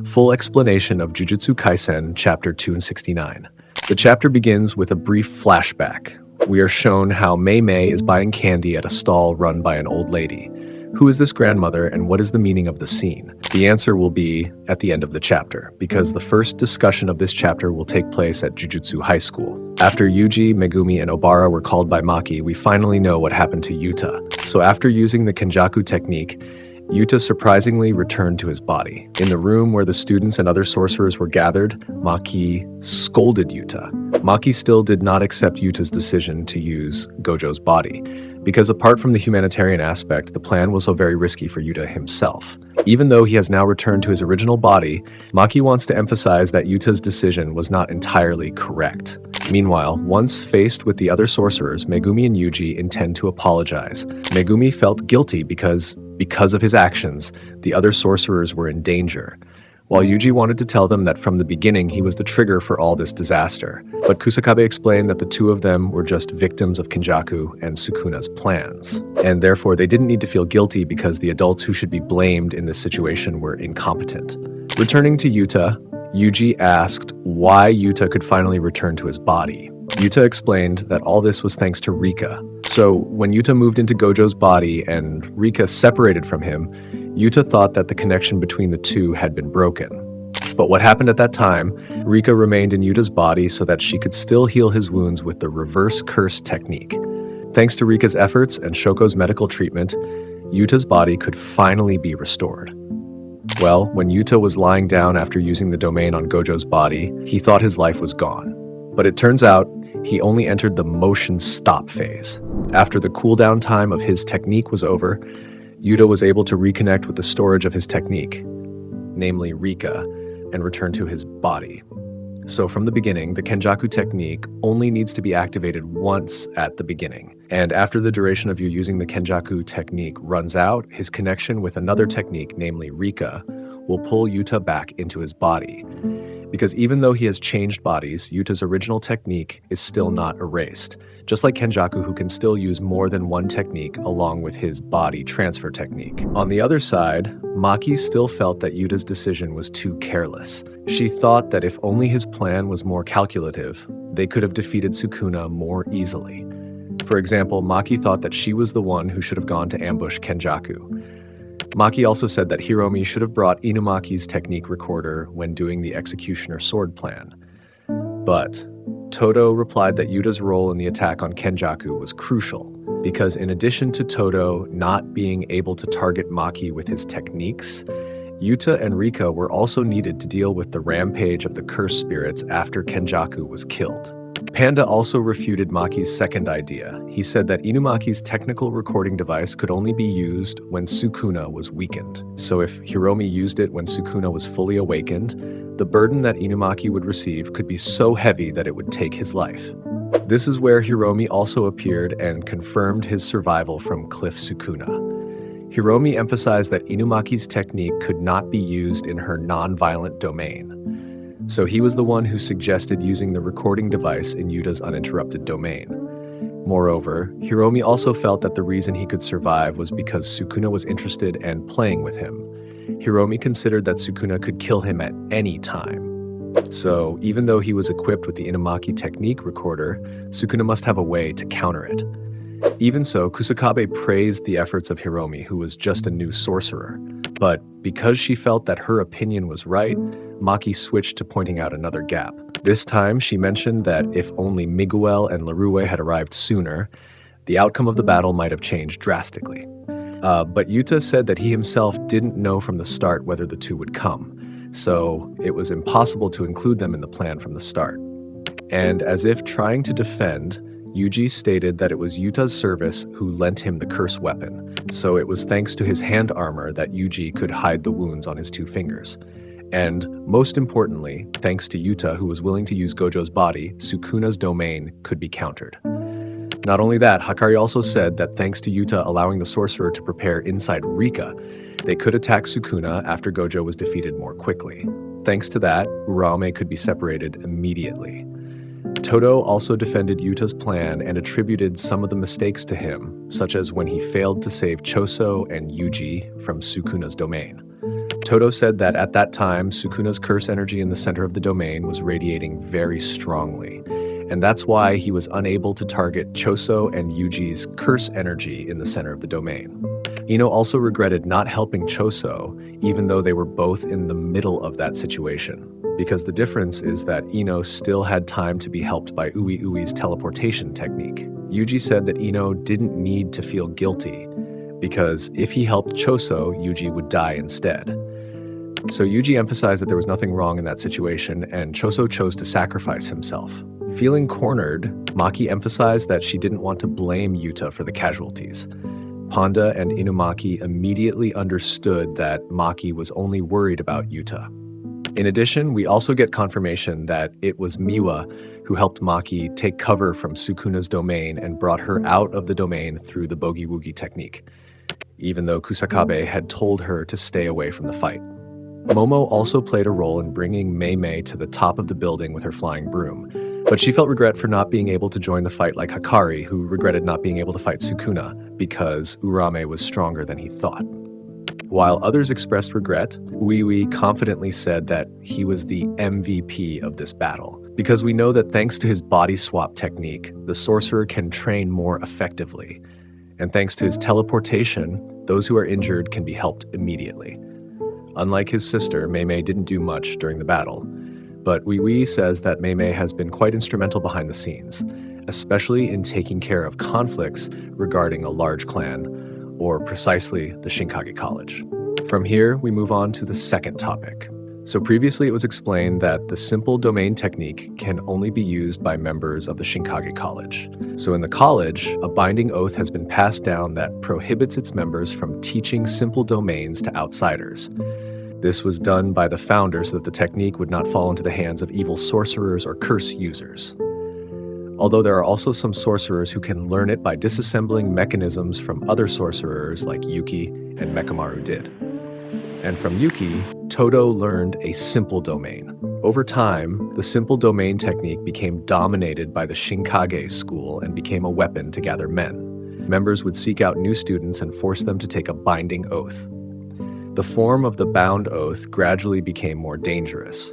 Full explanation of Jujutsu Kaisen, Chapter 269. The chapter begins with a brief flashback. We are shown how Mei Mei is buying candy at a stall run by an old lady. Who is this grandmother and what is the meaning of the scene? The answer will be at the end of the chapter, because the first discussion of this chapter will take place at Jujutsu High School. After Yuji, Megumi, and Obara were called by Maki, we finally know what happened to Yuta. So after using the Kenjaku technique, Yuta surprisingly returned to his body. In the room where the students and other sorcerers were gathered, Maki scolded Yuta. Maki still did not accept Yuta's decision to use Gojo's body, because apart from the humanitarian aspect, the plan was so very risky for Yuta himself. Even though he has now returned to his original body, Maki wants to emphasize that Yuta's decision was not entirely correct. Meanwhile, once faced with the other sorcerers, Megumi and Yuji intend to apologize. Megumi felt guilty because of his actions, the other sorcerers were in danger, while Yuji wanted to tell them that from the beginning he was the trigger for all this disaster. But Kusakabe explained that the two of them were just victims of Kenjaku and Sukuna's plans, and therefore they didn't need to feel guilty because the adults who should be blamed in this situation were incompetent. Returning to Yuta, Yuji asked why Yuta could finally return to his body. Yuta explained that all this was thanks to Rika. So when Yuta moved into Gojo's body and Rika separated from him, Yuta thought that the connection between the two had been broken. But what happened at that time, Rika remained in Yuta's body so that she could still heal his wounds with the reverse curse technique. Thanks to Rika's efforts and Shoko's medical treatment, Yuta's body could finally be restored. Well, when Yuta was lying down after using the domain on Gojo's body, he thought his life was gone. But it turns out, he only entered the motion stop phase. After the cooldown time of his technique was over, Yuta was able to reconnect with the storage of his technique, namely Rika, and return to his body. So from the beginning, the Kenjaku technique only needs to be activated once at the beginning. And after the duration of you using the Kenjaku technique runs out, his connection with another technique, namely Rika, will pull Yuta back into his body. Because even though he has changed bodies, Yuta's original technique is still not erased, just like Kenjaku, who can still use more than one technique along with his body transfer technique. On the other side, Maki still felt that Yuta's decision was too careless. She thought that if only his plan was more calculative, they could have defeated Sukuna more easily. For example, Maki thought that she was the one who should have gone to ambush Kenjaku. Maki also said that Hiromi should have brought Inumaki's technique recorder when doing the executioner sword plan. But Todo replied that Yuta's role in the attack on Kenjaku was crucial, because in addition to Todo not being able to target Maki with his techniques, Yuta and Rika were also needed to deal with the rampage of the cursed spirits after Kenjaku was killed. Panda also refuted Maki's second idea. He said that Inumaki's technical recording device could only be used when Sukuna was weakened. So if Hiromi used it when Sukuna was fully awakened, the burden that Inumaki would receive could be so heavy that it would take his life. This is where Hiromi also appeared and confirmed his survival from Cliff Sukuna. Hiromi emphasized that Inumaki's technique could not be used in her non-violent domain. So he was the one who suggested using the recording device in Yuta's uninterrupted domain. Moreover, Hiromi also felt that the reason he could survive was because Sukuna was interested and playing with him. Hiromi considered that Sukuna could kill him at any time. So even though he was equipped with the Inumaki technique recorder, Sukuna must have a way to counter it. Even so, Kusakabe praised the efforts of Hiromi, who was just a new sorcerer. But because she felt that her opinion was right, Maki switched to pointing out another gap. This time, she mentioned that if only Miguel and Larue had arrived sooner, the outcome of the battle might have changed drastically. But Yuta said that he himself didn't know from the start whether the two would come, so it was impossible to include them in the plan from the start. And as if trying to defend, Yuji stated that it was Yuta's service who lent him the curse weapon, so it was thanks to his hand armor that Yuji could hide the wounds on his two fingers. And most importantly, thanks to Yuta, who was willing to use Gojo's body, Sukuna's domain could be countered. Not only that, Hakari also said that thanks to Yuta allowing the sorcerer to prepare inside Rika, they could attack Sukuna after Gojo was defeated more quickly. Thanks to that, Uraume could be separated immediately. Todo also defended Yuta's plan and attributed some of the mistakes to him, such as when he failed to save Choso and Yuji from Sukuna's domain. Todo said that at that time, Sukuna's curse energy in the center of the domain was radiating very strongly, and that's why he was unable to target Choso and Yuji's curse energy in the center of the domain. Ino also regretted not helping Choso, even though they were both in the middle of that situation, because the difference is that Ino still had time to be helped by Ui's teleportation technique. Yuji said that Ino didn't need to feel guilty, because if he helped Choso, Yuji would die instead. So Yuji emphasized that there was nothing wrong in that situation, and Choso chose to sacrifice himself. Feeling cornered, Maki emphasized that she didn't want to blame Yuta for the casualties. Panda and Inumaki immediately understood that Maki was only worried about Yuta. In addition, we also get confirmation that it was Miwa who helped Maki take cover from Sukuna's domain and brought her out of the domain through the Boogie Woogie technique, even though Kusakabe had told her to stay away from the fight. Momo also played a role in bringing Mei to the top of the building with her flying broom, but she felt regret for not being able to join the fight like Hakari, who regretted not being able to fight Sukuna because Urame was stronger than he thought. While others expressed regret, Ui confidently said that he was the MVP of this battle, because we know that thanks to his body swap technique, the sorcerer can train more effectively. And thanks to his teleportation, those who are injured can be helped immediately. Unlike his sister, Mei didn't do much during the battle, but Ui says that Mei has been quite instrumental behind the scenes, especially in taking care of conflicts regarding a large clan, or precisely the Shinkage College. From here, we move on to the second topic. So previously it was explained that the simple domain technique can only be used by members of the Shinkage College. So in the college, a binding oath has been passed down that prohibits its members from teaching simple domains to outsiders. This was done by the founder so that the technique would not fall into the hands of evil sorcerers or curse users. Although there are also some sorcerers who can learn it by disassembling mechanisms from other sorcerers like Yuki and Mekamaru did. And from Yuki, Todo learned a simple domain. Over time, the simple domain technique became dominated by the Shinkage school and became a weapon to gather men. Members would seek out new students and force them to take a binding oath. The form of the bound oath gradually became more dangerous.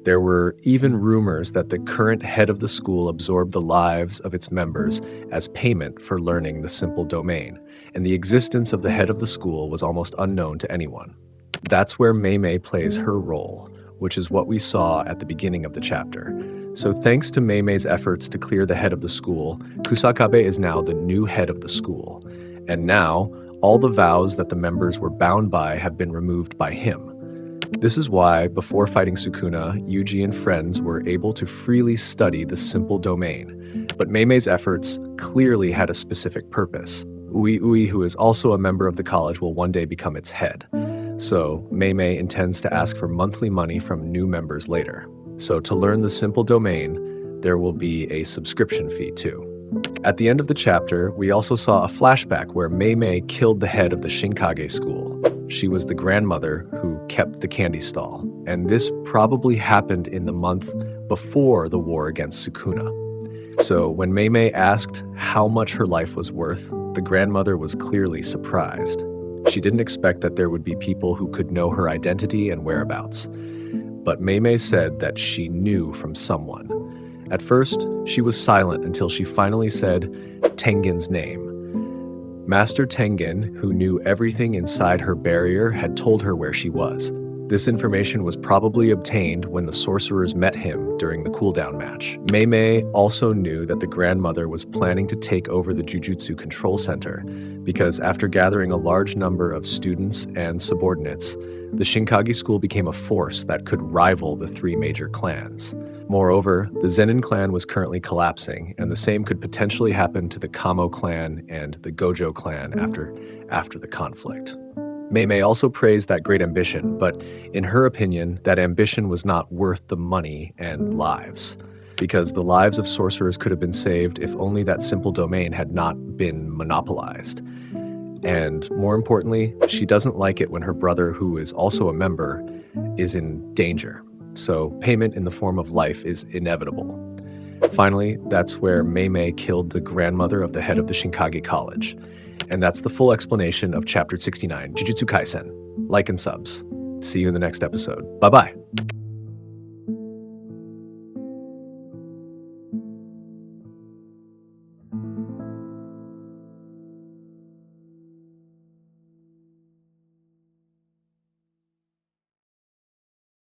There were even rumors that the current head of the school absorbed the lives of its members as payment for learning the simple domain, and the existence of the head of the school was almost unknown to anyone. That's where Mei plays her role, which is what we saw at the beginning of the chapter. So thanks to Mei's efforts to clear the head of the school, Kusakabe is now the new head of the school, and now all the vows that the members were bound by have been removed by him. This is why, before fighting Sukuna, Yuji and friends were able to freely study the simple domain. But Mei's efforts clearly had a specific purpose. Ui, who is also a member of the college, will one day become its head. So Mei intends to ask for monthly money from new members later. So to learn the simple domain, there will be a subscription fee too. At the end of the chapter, we also saw a flashback where Mei killed the head of the Shinkage school. She was the grandmother who kept the candy stall, and this probably happened in the month before the war against Sukuna. So when Mei asked how much her life was worth, the grandmother was clearly surprised. She didn't expect that there would be people who could know her identity and whereabouts. But Mei said that she knew from someone. At first, she was silent until she finally said Tengen's name. Master Tengen, who knew everything inside her barrier, had told her where she was. This information was probably obtained when the sorcerers met him during the cooldown match. Mei also knew that the grandmother was planning to take over the Jujutsu control center, because after gathering a large number of students and subordinates, the Shinkage school became a force that could rival the three major clans. Moreover, the Zenin clan was currently collapsing, and the same could potentially happen to the Kamo clan and the Gojo clan after the conflict. Mei also praised that great ambition, but in her opinion, that ambition was not worth the money and lives, because the lives of sorcerers could have been saved if only that simple domain had not been monopolized. And more importantly, she doesn't like it when her brother, who is also a member, is in danger. So payment in the form of life is inevitable. Finally, that's where Mei killed the grandmother of the head of the Shinkage College. And that's the full explanation of Chapter 69, Jujutsu Kaisen. Like and subs. See you in the next episode. Bye bye.